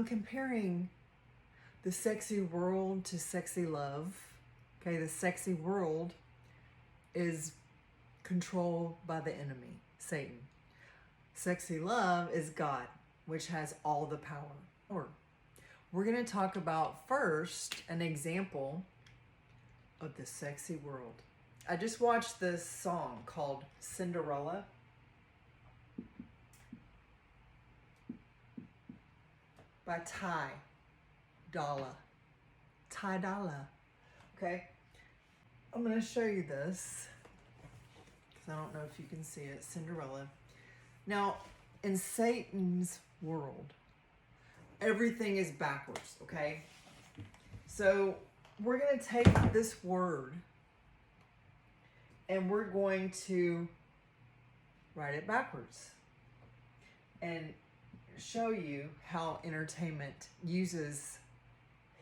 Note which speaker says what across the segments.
Speaker 1: I'm comparing the sexy world to sexy love. Okay, the sexy world is controlled by the enemy, Satan. Sexy love is God, which has all the power. Or we're going to talk about first an example of the sexy world. I just watched this song called Cinderella. By Ty Dolla. Okay? I'm going to show you this because I don't know if you can see it. Cinderella. Now, in Satan's world, everything is backwards, okay? So we're going to take this word and we're going to write it backwards and show you how entertainment uses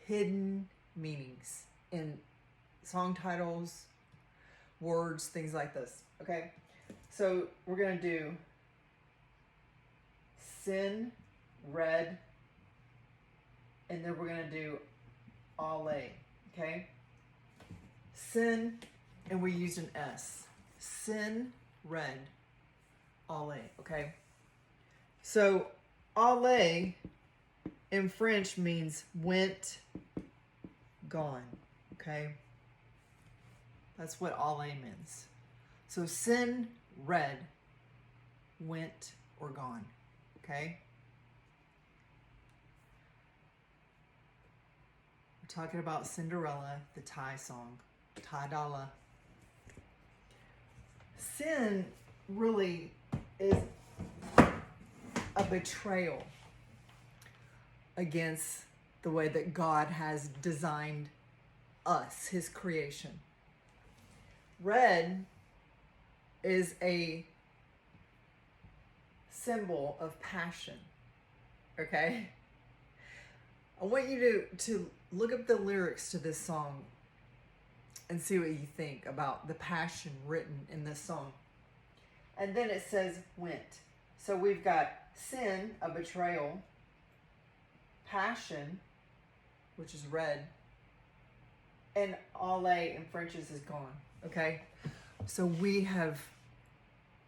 Speaker 1: hidden meanings in song titles, words, things like this, okay? So we're going to do sin, red, and then we're going to do ale, okay? Sin, and we used an S. Sin, red, ale, okay? So ale in French means went, gone, okay? That's what ale means. So sin, red, went, or gone, okay? We're talking about Cinderella, the Thai song, Ty Dolla. Sin really is a betrayal against the way that God has designed us, his creation. Red is a symbol of passion, okay? I want you to look up the lyrics to this song and see what you think about the passion written in this song. And then it says went. So we've got sin, a betrayal, passion, which is red, and ale in French is gone, okay? So we have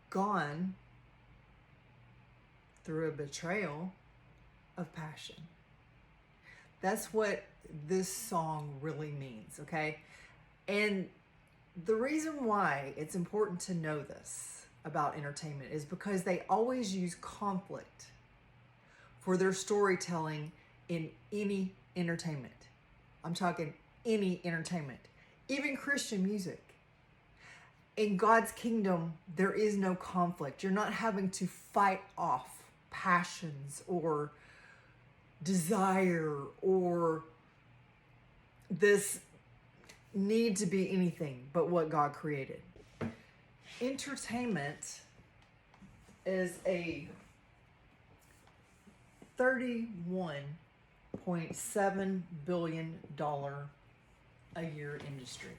Speaker 1: gone through a betrayal of passion. That's what this song really means, okay? And the reason why it's important to know this about entertainment is because they always use conflict for their storytelling in any entertainment. I'm talking any entertainment, even Christian music. In God's kingdom, there is no conflict. You're not having to fight off passions or desire or this need to be anything but what God created. Entertainment is a $31.7 billion a year industry.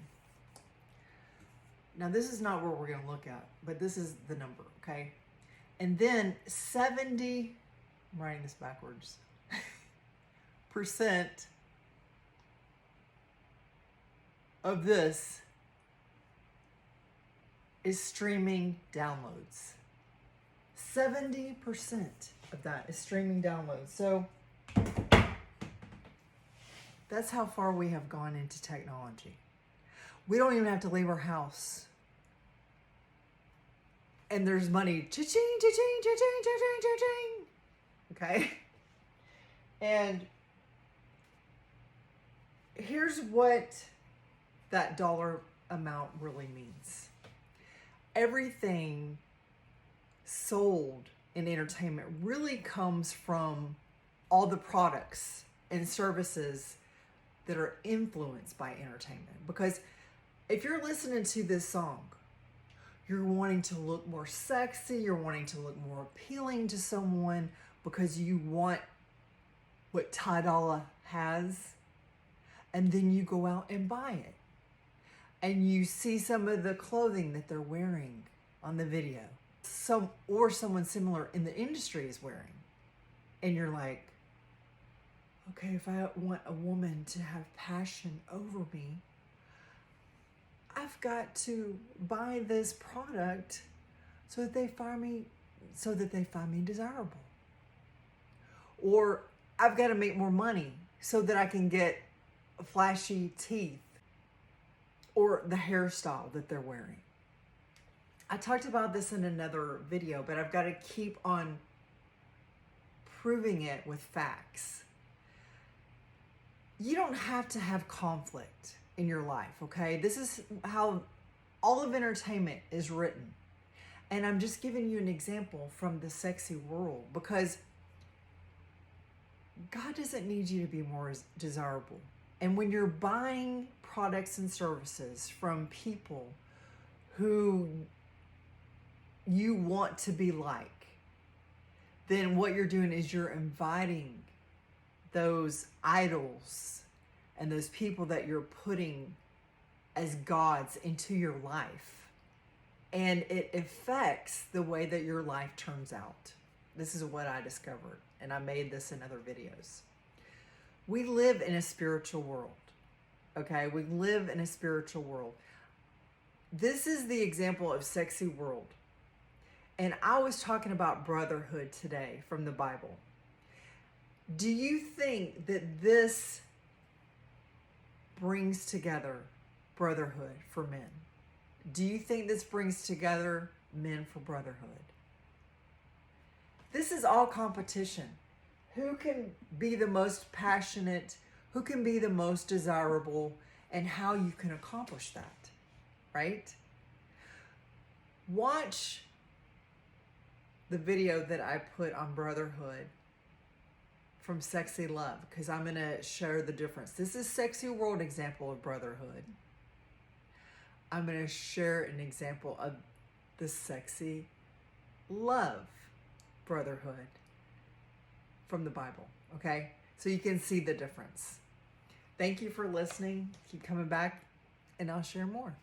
Speaker 1: Now, this is not what we're going to look at, but this is the number, okay? And then 70, I'm writing this backwards, percent of this is streaming downloads. 70% of that is streaming downloads. So that's how far we have gone into technology. We don't even have to leave our house. And there's money, cha-ching, cha-ching, cha-ching, cha-ching, cha-ching. Okay? And here's what that dollar amount really means. Everything sold in entertainment really comes from all the products and services that are influenced by entertainment. Because if you're listening to this song, you're wanting to look more sexy, you're wanting to look more appealing to someone because you want what Ty Dolla has, and then you go out and buy it. And you see some of the clothing that they're wearing on the video. Someone similar in the industry is wearing. And you're like, okay, if I want a woman to have passion over me, I've got to buy this product so that they find me desirable. Or I've got to make more money so that I can get flashy teeth or the hairstyle that they're wearing. I talked about this in another video, but I've got to keep on proving it with facts. You don't have to have conflict in your life, okay? This is how all of entertainment is written. And I'm just giving you an example from the sexy world, because God doesn't need you to be more desirable. And when you're buying products and services from people who you want to be like, then what you're doing is you're inviting those idols and those people that you're putting as gods into your life. And it affects the way that your life turns out. This is what I discovered, and I made this in other videos. We live in a spiritual world, okay? We live in a spiritual world. This is the example of sexy world. And I was talking about brotherhood today from the Bible. Do you think that this brings together brotherhood for men? Do you think this brings together men for brotherhood? This is all competition. Who can be the most passionate? Who can be the most desirable? And how you can accomplish that, right? Watch the video that I put on brotherhood from Sexy Love, because I'm going to share the difference. This is Sexy World example of brotherhood. I'm going to share an example of the Sexy Love brotherhood from the Bible, okay? So you can see the difference. Thank you for listening. Keep coming back, and I'll share more.